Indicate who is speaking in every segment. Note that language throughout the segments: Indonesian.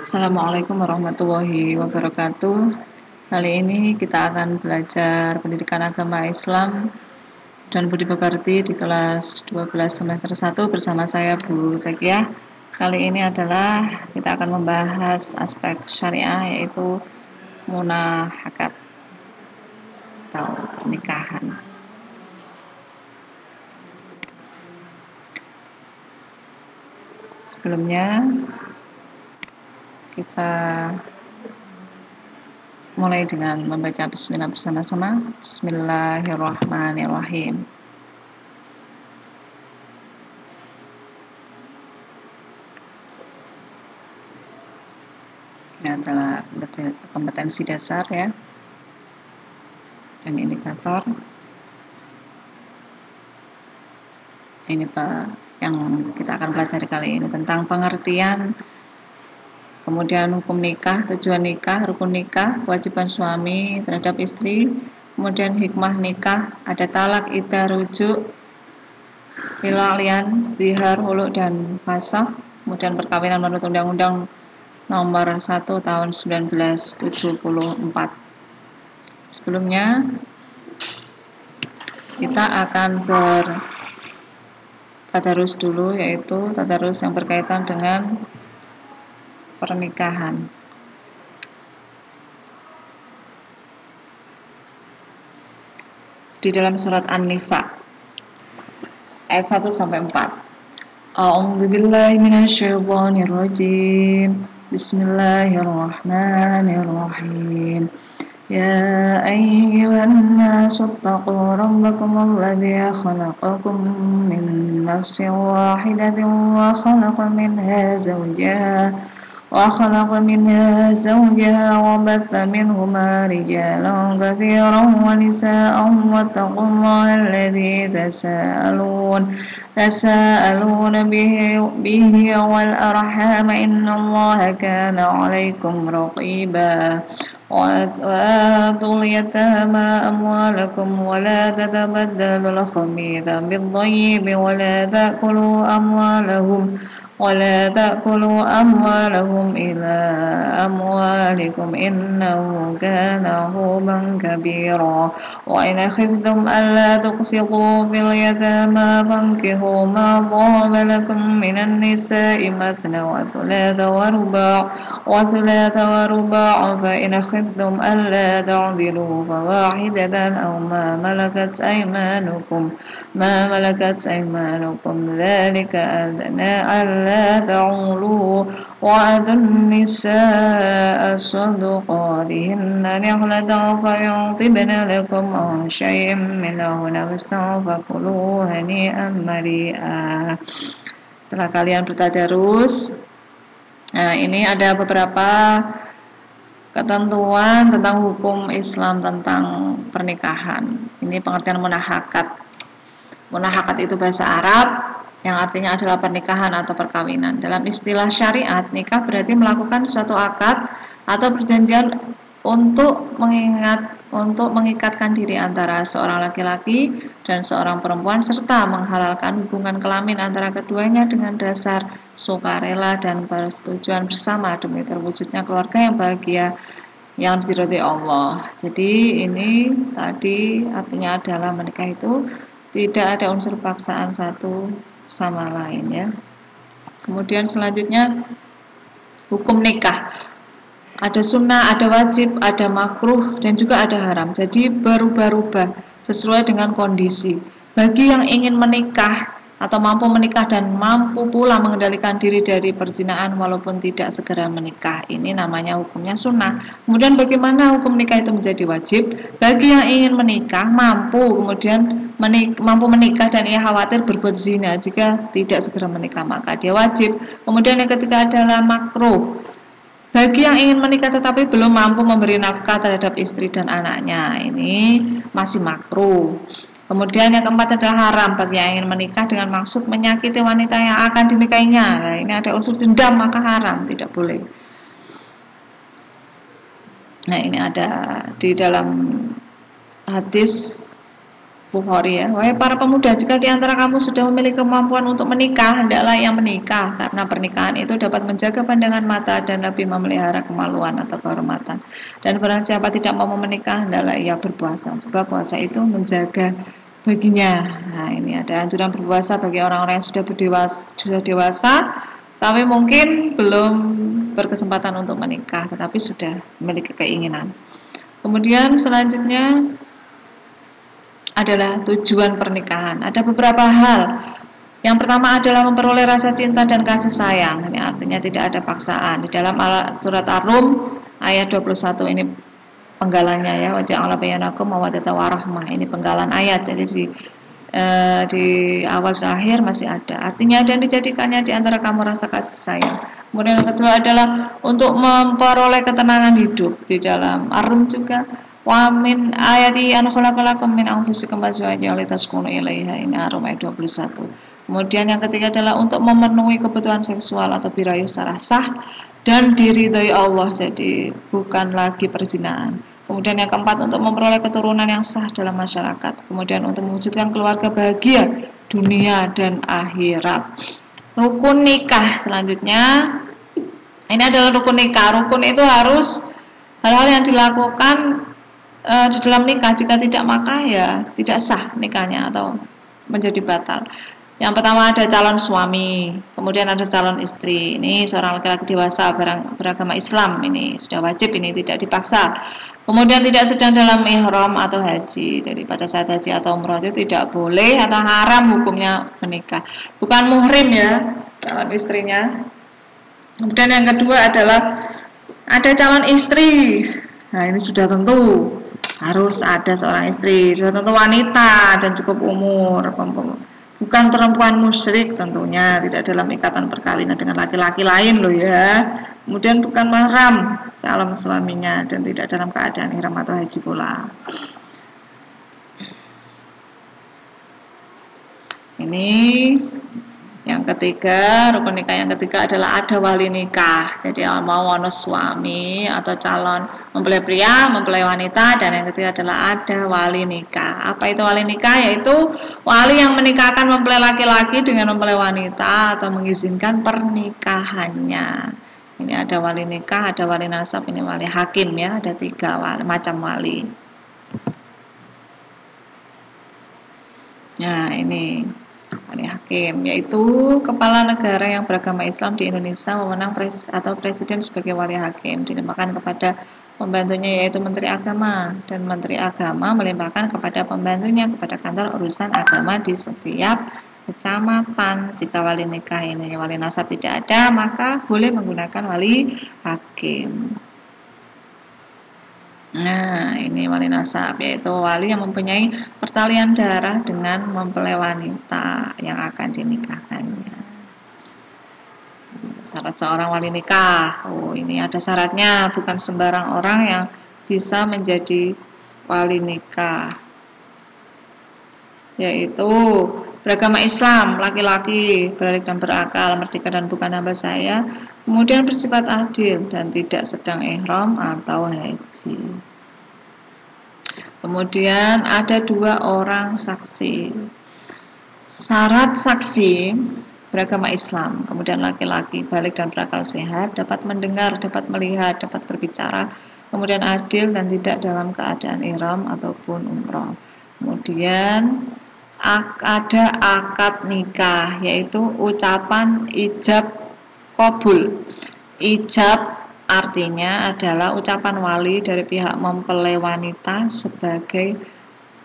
Speaker 1: Assalamualaikum warahmatullahi wabarakatuh. Kali ini kita akan belajar pendidikan agama Islam dan Budi Pekerti di kelas 12 semester 1 bersama saya Bu Zakiah. Kali ini adalah kita akan membahas aspek syariah, yaitu munahakat atau pernikahan. Sebelumnya kita mulai dengan membaca bismillah bersama-sama. Bismillahirrahmanirrahim. Ini adalah kompetensi dasar ya, dan indikator. Ini Pak yang kita akan pelajari kali ini tentang pengertian, kemudian hukum nikah, tujuan nikah, rukun nikah, kewajiban suami terhadap istri, kemudian hikmah nikah, ada talak, iddah, rujuk, hilalian, zihar, huluk, dan fasakh, kemudian perkawinan menurut Undang-Undang Nomor 1 Tahun 1974. Sebelumnya kita akan tadarus dulu, yaitu tadarus yang berkaitan dengan pernikahan. Di dalam surat An-Nisa ayat 1 sampai 4. A'udzubillahi minasyaitonirrajim. Bismillahirrahmanirrahim. Ya ayyuhan nasu taqu rabbakum alladzi khalaqakum min nafsin wahidatin wa khalaqa minha zawjaha wa batha minhuma rijalan katsiran wa nisaa'an wattaqullaha alladzi tasaaluna bihi wal arham innallaha kana 'alaikum raqiba. وآتوا اليتامى أموالكم ولا تتبدلوا الخبيث بالطيب ولا تأكلوا أموالهم إلى أموالكم إنه كان حوبا كبيرا وإن خفتم ألا تقسطوا في اليتامى فانكحوا ما طاب لكم من النساء مثنى وثلاث ورباع فإن خفتم ألا تعدلوا فواحدة أو ما ملكت أيمانكم ذلك أدنى ألا تعولوا وآتوا النساء صدقاتهن نحلة فإن طبن لكم عن شيء منه نفسا فكلوا هنيئا مريئا. Setelah kalian bertadarus, nah ini ada beberapa ketentuan tentang hukum Islam tentang pernikahan. Ini pengertian munahakat. Munahakat itu bahasa Arab yang artinya adalah pernikahan atau perkawinan. Dalam istilah syariat, nikah berarti melakukan suatu akad atau perjanjian untuk mengikatkan diri antara seorang laki-laki dan seorang perempuan serta menghalalkan hubungan kelamin antara keduanya dengan dasar sukarela dan persetujuan bersama demi terwujudnya keluarga yang bahagia yang diridhoi Allah. Jadi ini tadi artinya adalah menikah itu tidak ada unsur paksaan satu sama lain ya. Kemudian selanjutnya hukum nikah. Ada sunnah, ada wajib, ada makruh, dan juga ada haram. Jadi berubah-ubah sesuai dengan kondisi. Bagi yang ingin menikah atau mampu menikah dan mampu pula mengendalikan diri dari perzinahan walaupun tidak segera menikah, ini namanya hukumnya sunnah. Kemudian bagaimana hukum nikah itu menjadi wajib? Bagi yang ingin menikah, mampu menikah dan ia khawatir berbuat zina jika tidak segera menikah, maka dia wajib. Kemudian yang ketiga adalah makruh. Bagi yang ingin menikah tetapi belum mampu memberi nafkah terhadap istri dan anaknya, ini masih makruh. Kemudian yang keempat adalah haram. Bagi yang ingin menikah dengan maksud menyakiti wanita yang akan dinikahinya, nah, ini ada unsur dendam, maka haram, tidak boleh. Nah, ini ada di dalam hadis Bukhari ya. Wahai para pemuda, jika di antara kamu sudah memiliki kemampuan untuk menikah, hendaklah yang menikah, karena pernikahan itu dapat menjaga pandangan mata dan lebih memelihara kemaluan atau kehormatan. Dan barang siapa tidak mau menikah, hendaklah ia berpuasa, sebab puasa itu menjaga baginya. Nah, ini ada anjuran berpuasa bagi orang-orang yang sudah dewasa, tapi mungkin belum berkesempatan untuk menikah, tetapi sudah memiliki keinginan. Kemudian selanjutnya adalah tujuan pernikahan. Ada beberapa hal. Yang pertama adalah memperoleh rasa cinta dan kasih sayang. Ini artinya tidak ada paksaan. Di dalam surat Ar-Rum ayat 21 ini penggalannya ya, waja'ala bainakum mawaddatan warahmah. Ini penggalan ayat. Jadi di awal dan akhir masih ada. Artinya dan dijadikannya di antara kamu rasa kasih sayang. Kemudian yang kedua adalah untuk memperoleh ketenangan hidup. Di dalam Ar-Rum juga wa min ayati an khalaqalakum min anfusikum azwajan litaskunu ilaiha, ini Ar-Rum ayat 21. Kemudian yang ketiga adalah untuk memenuhi kebutuhan seksual atau birayu secara sah dan diridhoi Allah, jadi bukan lagi perzinahan. Kemudian yang keempat untuk memperoleh keturunan yang sah dalam masyarakat. Kemudian untuk mewujudkan keluarga bahagia dunia dan akhirat. Rukun nikah selanjutnya, ini adalah rukun nikah. Rukun itu harus hal-hal yang dilakukan di dalam nikah, jika tidak maka ya tidak sah nikahnya atau menjadi batal. Yang pertama ada calon suami, kemudian ada calon istri. Ini seorang laki-laki dewasa beragama Islam, ini sudah wajib, ini tidak dipaksa. Kemudian tidak sedang dalam ihram atau haji. Jadi pada saat haji atau umroh itu tidak boleh atau haram hukumnya menikah. Bukan muhrim ya calon istrinya. Kemudian yang kedua adalah ada calon istri. Nah ini sudah tentu harus ada seorang istri, sudah tentu wanita dan cukup umur, bukan perempuan musyrik tentunya, tidak dalam ikatan perkawinan dengan laki-laki lain loh ya. Kemudian bukan mahram calon suaminya dan tidak dalam keadaan ihram atau haji pula. Ini yang ketiga, rukun nikah yang ketiga adalah ada wali nikah. Jadi mau ono suami atau calon mempelai pria, mempelai wanita, dan yang ketiga adalah ada wali nikah. Apa itu wali nikah? Yaitu wali yang menikahkan mempelai laki-laki dengan mempelai wanita atau mengizinkan pernikahannya. Ini ada wali nikah, ada wali nasab, ini wali hakim ya. Ada 3 macam wali. Nah ini wali hakim, yaitu kepala negara yang beragama Islam di Indonesia memenang atau presiden sebagai wali hakim, dilimpahkan kepada pembantunya yaitu Menteri Agama, dan Menteri Agama melimpahkan kepada pembantunya kepada kantor urusan agama di setiap kecamatan. Jika wali nikah ini wali nasab tidak ada, maka boleh menggunakan wali hakim. Nah, ini wali nasab, yaitu wali yang mempunyai pertalian darah dengan mempelai wanita yang akan dinikahkannya. Syarat seorang wali nikah. Oh, ini ada syaratnya, bukan sembarang orang yang bisa menjadi wali nikah. Yaitu beragama Islam, laki-laki, balik dan berakal, merdeka dan bukan hamba saya, kemudian bersifat adil dan tidak sedang ihram atau haji. Kemudian ada 2 orang saksi. Syarat saksi beragama Islam, kemudian laki-laki, balik dan berakal sehat, dapat mendengar, dapat melihat, dapat berbicara, kemudian adil dan tidak dalam keadaan ihram ataupun umroh. Kemudian ada akad nikah, yaitu ucapan ijab qabul. Ijab artinya adalah ucapan wali dari pihak mempelai wanita sebagai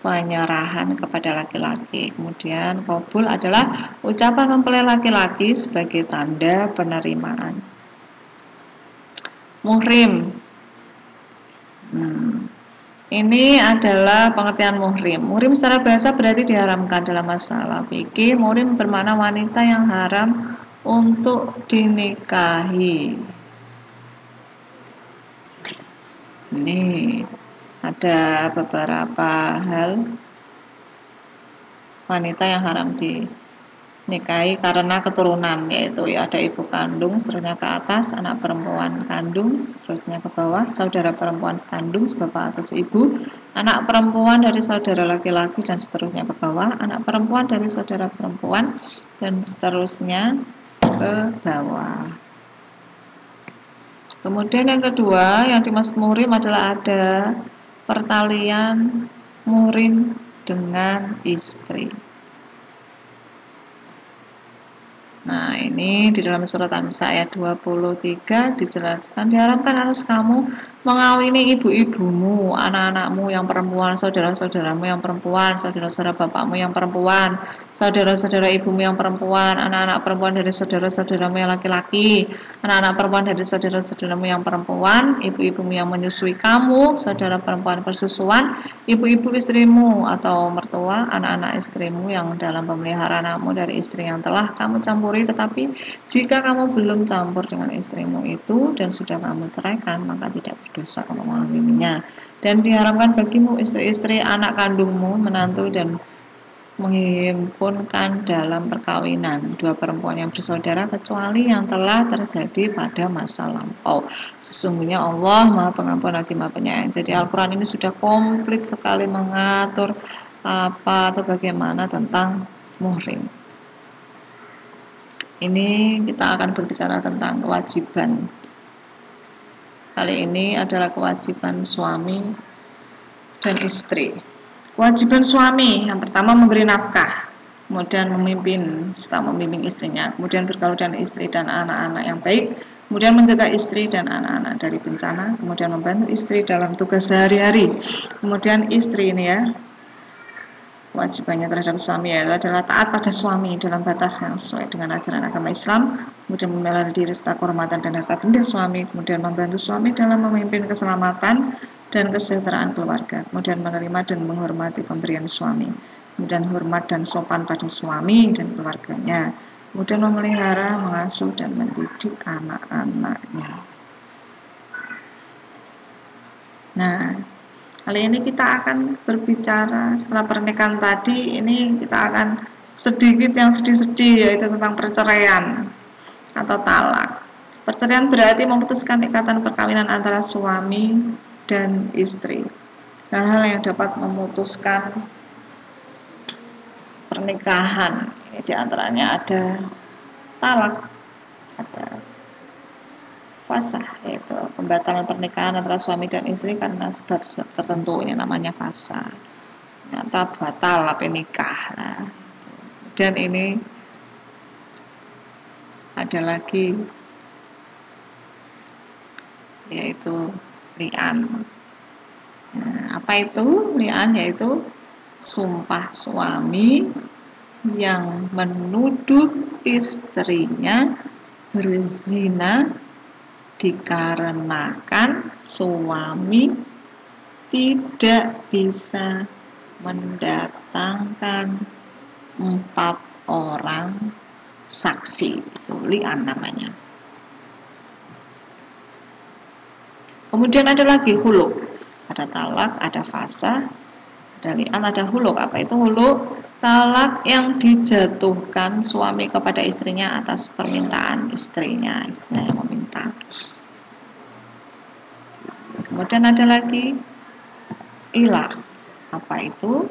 Speaker 1: penyerahan kepada laki-laki. Kemudian qabul adalah ucapan mempelai laki-laki sebagai tanda penerimaan. Muhrim. Ini adalah pengertian muhrim. Muhrim secara bahasa berarti diharamkan dalam masalah fikih. Muhrim bermakna wanita yang haram untuk dinikahi. Ini ada beberapa hal wanita yang haram nikahi karena keturunan, yaitu ya ada ibu kandung, seterusnya ke atas, anak perempuan kandung, seterusnya ke bawah, saudara perempuan sekandung, sebapak atau seibu, anak perempuan dari saudara laki-laki, dan seterusnya ke bawah, anak perempuan dari saudara perempuan, dan seterusnya ke bawah. Kemudian yang kedua yang dimaksud muhrim adalah ada pertalian muhrim dengan istri. Nah, ini di dalam surat An-Nisa ayat 23 dijelaskan, diharamkan atas kamu mengawini ibu-ibumu, anak-anakmu yang perempuan, saudara-saudaramu yang perempuan, saudara-saudara bapakmu yang perempuan, saudara-saudara ibumu yang perempuan, anak-anak perempuan dari saudara-saudaramu yang laki-laki, anak-anak perempuan dari saudara-saudaramu yang perempuan, ibu-ibumu yang menyusui kamu, saudara perempuan persusuan, ibu-ibu istrimu atau mertua, anak-anak istrimu yang dalam pemeliharaanmu dari istri yang telah kamu campuri. Tetapi jika kamu belum campur dengan istrimu itu dan sudah kamu ceraikan, maka tidak berdosa kamu mengawininya. Dan diharamkan bagimu istri-istri anak kandungmu, menantu, dan menghimpunkan dalam perkawinan dua perempuan yang bersaudara kecuali yang telah terjadi pada masa lampau. Sesungguhnya Allah Maha Pengampun lagi Maha Penyayang. Jadi Al-Quran ini sudah komplit sekali mengatur apa atau bagaimana tentang muhrim. Ini kita akan berbicara tentang kewajiban. Kali ini adalah kewajiban suami dan istri. Kewajiban suami yang pertama memberi nafkah, kemudian memimpin serta membimbing istrinya, kemudian bergaul dengan istri dan anak-anak yang baik, kemudian menjaga istri dan anak-anak dari bencana, kemudian membantu istri dalam tugas sehari-hari. Kemudian istri ini ya, kewajibannya terhadap suami adalah taat pada suami dalam batas yang sesuai dengan ajaran agama Islam, kemudian memelihara diri serta kehormatan dan harta benda suami, kemudian membantu suami dalam memimpin keselamatan dan kesejahteraan keluarga, kemudian menerima dan menghormati pemberian suami, kemudian hormat dan sopan pada suami dan keluarganya, kemudian memelihara, mengasuh dan mendidik anak-anaknya. Nah, kali ini kita akan berbicara setelah pernikahan tadi, ini kita akan sedikit yang sedih-sedih, yaitu tentang perceraian atau talak. Perceraian berarti memutuskan ikatan perkawinan antara suami dan istri. Hal-hal yang dapat memutuskan pernikahan, ini diantaranya ada talak, ada fasah, yaitu pembatalan pernikahan antara suami dan istri karena sebab tertentu, ini namanya fasah. Ternyata batal apa nikah. Nah, dan ini ada lagi yaitu li'an. Nah, apa itu li'an? Yaitu sumpah suami yang menuduh istrinya berzina dikarenakan suami tidak bisa mendatangkan 4 orang saksi, itu li'an namanya. Kemudian ada lagi huluk, ada talak, ada fasah, ada li'an, ada huluk. Apa itu huluk? Talak yang dijatuhkan suami kepada istrinya atas permintaan istrinya yang meminta. Kemudian ada lagi ilah. Apa itu?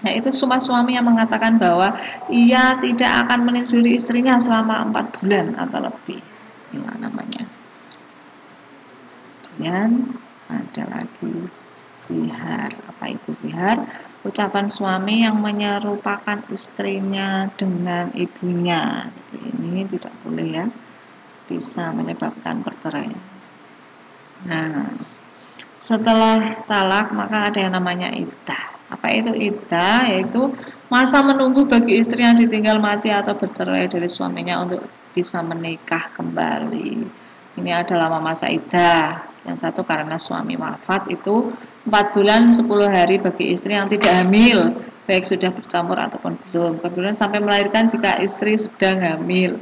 Speaker 1: Yaitu sumpah suami yang mengatakan bahwa ia tidak akan meniduri istrinya selama 4 bulan atau lebih. Ilah namanya. Dan ada lagi zihar. Apa itu zihar? Ucapan suami yang menyerupakan istrinya dengan ibunya. Jadi ini tidak boleh ya, bisa menyebabkan perceraian. Nah, setelah talak maka ada yang namanya iddah. Apa itu iddah? Yaitu masa menunggu bagi istri yang ditinggal mati atau bercerai dari suaminya untuk bisa menikah kembali. Ini adalah masa iddah. Yang satu karena suami wafat, itu 4 bulan 10 hari bagi istri yang tidak hamil, baik sudah bercampur ataupun belum. Kemudian sampai melahirkan jika istri sedang hamil.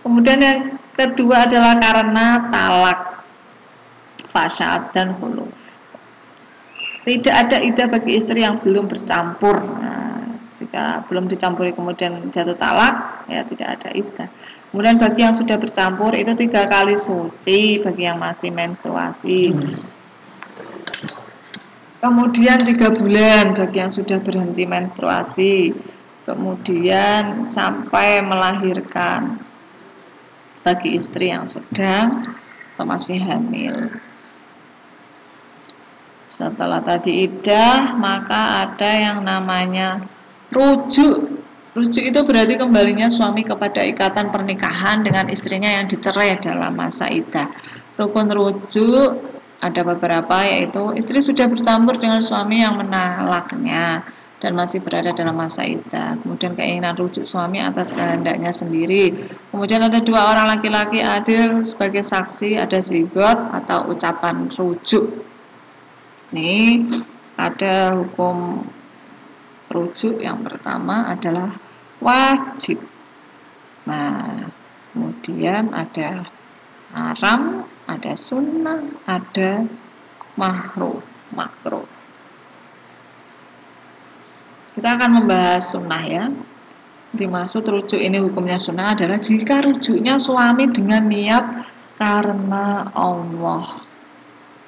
Speaker 1: Kemudian yang kedua adalah karena talak, fasad dan hulu. Tidak ada iddah bagi istri yang belum bercampur. Nah, Jika belum dicampuri kemudian jatuh talak, ya tidak ada iddah. Kemudian bagi yang sudah bercampur itu 3 kali suci bagi yang masih menstruasi. Kemudian 3 bulan bagi yang sudah berhenti menstruasi. Kemudian sampai melahirkan bagi istri yang sedang atau masih hamil. Setelah tadi iddah, maka ada yang namanya rujuk. Rujuk itu berarti kembalinya suami kepada ikatan pernikahan dengan istrinya yang dicerai dalam masa iddah. Rukun rujuk ada beberapa, yaitu istri sudah bercampur dengan suami yang menalaknya dan masih berada dalam masa iddah. Kemudian keinginan rujuk suami atas kehendaknya sendiri. Kemudian ada 2 orang laki-laki adil sebagai saksi, ada zigot atau ucapan rujuk. Ini ada hukum rujuk yang pertama adalah wajib. Nah, kemudian ada haram, ada sunnah, ada makruh. Kita akan membahas sunnah ya. Dimaksud rujuk ini hukumnya sunnah adalah jika rujuknya suami dengan niat karena Allah.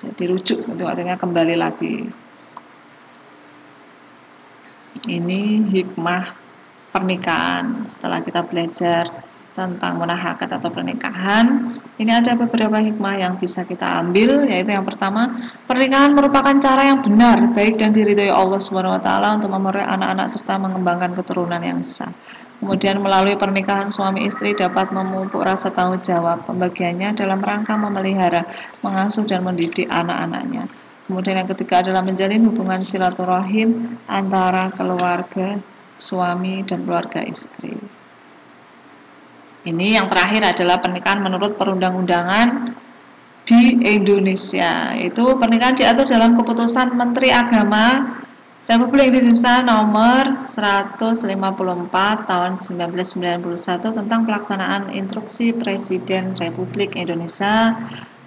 Speaker 1: Jadi rujuk itu artinya kembali lagi. Ini hikmah pernikahan. Setelah kita belajar tentang munahakat atau pernikahan, ini ada beberapa hikmah yang bisa kita ambil, yaitu yang pertama, pernikahan merupakan cara yang benar, baik dan diridhoi Allah SWT untuk memelihara anak-anak serta mengembangkan keturunan yang sah. Kemudian melalui pernikahan suami istri dapat memupuk rasa tanggung jawab pembagiannya dalam rangka memelihara, mengasuh dan mendidik anak-anaknya. Kemudian yang ketiga adalah menjalin hubungan silaturahim antara keluarga suami dan keluarga istri. Ini yang terakhir adalah pernikahan menurut perundang-undangan di Indonesia. Itu pernikahan diatur dalam keputusan Menteri Agama Republik Indonesia nomor 154 tahun 1991 tentang pelaksanaan instruksi Presiden Republik Indonesia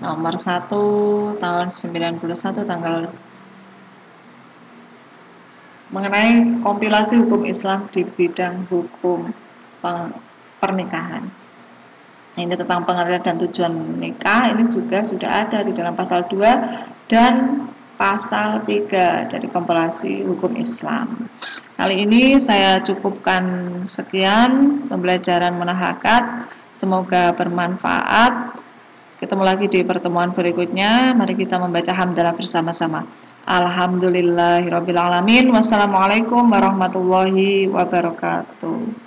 Speaker 1: nomor 1 tahun 91 tanggal mengenai kompilasi hukum Islam di bidang hukum pernikahan. Ini tentang pengertian dan tujuan nikah, ini juga sudah ada di dalam pasal 2 dan pasal 3 dari kompilasi hukum Islam. Kali ini saya cukupkan sekian pembelajaran munahakat. Semoga bermanfaat. Ketemu lagi di pertemuan berikutnya. Mari kita membaca hamdalah bersama-sama. Alhamdulillahirabbil alamin. Wassalamualaikum warahmatullahi wabarakatuh.